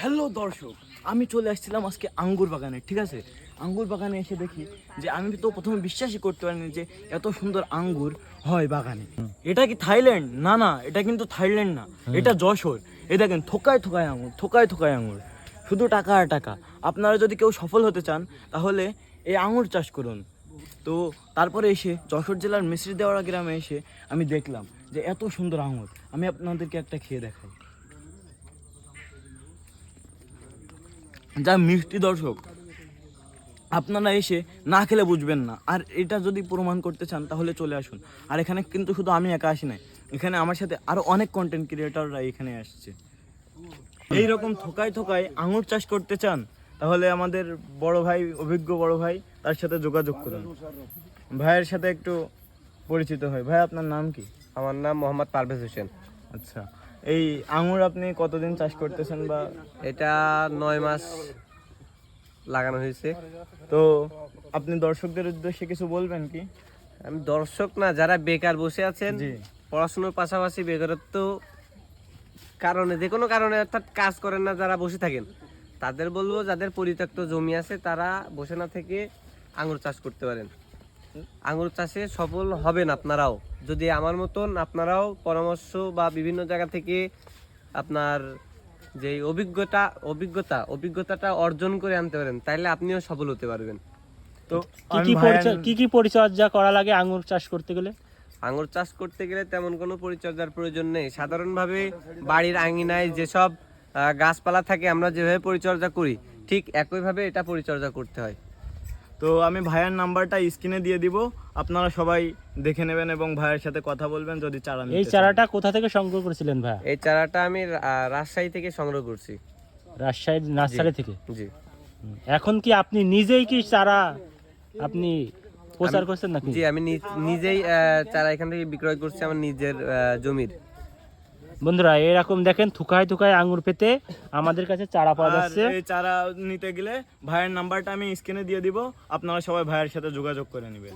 Hello দর্শক, আমি চলে আসছিলাম আজকে আঙ্গুর বাগানে। ঠিক আছে, আঙ্গুর বাগানে এসে দেখি যে আমি তো প্রথমে বিশ্বাসই করতে পারিনি যে এত সুন্দর আঙ্গুর হয় বাগানে। এটা কি থাইল্যান্ড? না না, এটা কিন্তু থাইল্যান্ড না, এটা যশোর। এই দেখেন, থোকায় থোকায় আঙ্গুর, থোকায় থোকায় আঙ্গুর, শুধু টাকা আর টাকা। আপনারা যদি কেউ সফল হতে চান তাহলে এই আঙ্গুর চাষ করুন। তো তারপরে এসে যশোর জেলার মিশ্রি দেওয়ারা গ্রামে এসে আমি দেখলাম যে এত সুন্দর আঙ্গুর। আমি আপনাদেরকে একটা খেয়ে দেখাই, যা মিষ্টি দর্শক, আপনারা এসে না খেলে বুঝবেন না। আর এটা যদি প্রমাণ করতে চান তাহলে চলে আসুন। আর এখানে কিন্তু শুধু আমি একা আসি নাই, এখানে আমার সাথে আরো অনেক কন্টেন্ট ক্রিয়েটররা এখানে আসছে। এইরকম থোকায় থোকায় আঙুর চাষ করতে চান তাহলে আমাদের বড় ভাই, অভিজ্ঞ বড় ভাই, তার সাথে যোগাযোগ করুন। ভাইয়ের সাথে একটু পরিচিত হয়। ভাই, আপনার নাম কি? আমার নাম মোহাম্মদ পারভেজ হোসেন। আচ্ছা, এই আঙুর আপনি কতদিন চাষ করতেছেন? বা এটা 9 মাস লাগানো হয়েছে। তো আপনি দর্শকদের উদ্দেশ্যে কিছু বলবেন কি? আমি দর্শক না, যারা বেকার বসে আছেন, জি, পড়াশোনার পাশাপাশি বেকারত্ব কারণে, যে কোনো কারণে অর্থাৎ কাজ করেন না, যারা বসে থাকেন, তাদের বলবো যাদের পরিত্যক্ত জমি আছে তারা বসে না থেকে আঙুর চাষ করতে পারেন। আঙুর চাষে সফল হবেন আপনারাও, যদি আমার মতন আপনারাও পরামর্শ বা বিভিন্ন জায়গা থেকে আপনার যে অভিজ্ঞতাটা অর্জন করে আনতে পারেন, তাইলে আপনিও সফল হতে পারবেন। তো কি কি পরিচর্যা করা লাগে আঙ্গুর চাষ করতে গেলে? আঙুর চাষ করতে গেলে তেমন কোনো পরিচর্যার প্রয়োজন নেই। সাধারণভাবে বাড়ির আঙিনায় যেসব গাছপালা থাকে আমরা যেভাবে পরিচর্যা করি, ঠিক একইভাবে এটা পরিচর্যা করতে হয়। তো আমি ভাইয়ের নাম্বারটা স্ক্রিনে দিয়ে দিব, আপনারা সবাই দেখে নেবেন এবং ভাইয়ের সাথে কথা বলবেন যদি চারা নিতে এই চান। চারাটা কোথা থেকে সংগ্রহ করেছিলেন ভাই? এই চারাটা আমি রাজশাহী থেকে সংগ্রহ করছি। রাজশাহী নার্সারি থেকে? জি। এখন কি আপনি নিজেই কি চারা আপনি প্রচার করছেন নাকি? জি, আমি নিজেই চারা এখান থেকে বিক্রয় করছি আমার নিজের জমির। বন্ধুরা, এরকম দেখেন থুকায় থুকায় আঙ্গুর পেতে আমাদের কাছে চারা পাওয়া আর যাচ্ছে। এই চারা নিতে গেলে ভাইয়ের নাম্বারটা আমি স্ক্রিনে দিয়ে দিব, আপনারা সবাই ভাইয়ের সাথে যোগাযোগ করে নেবেন।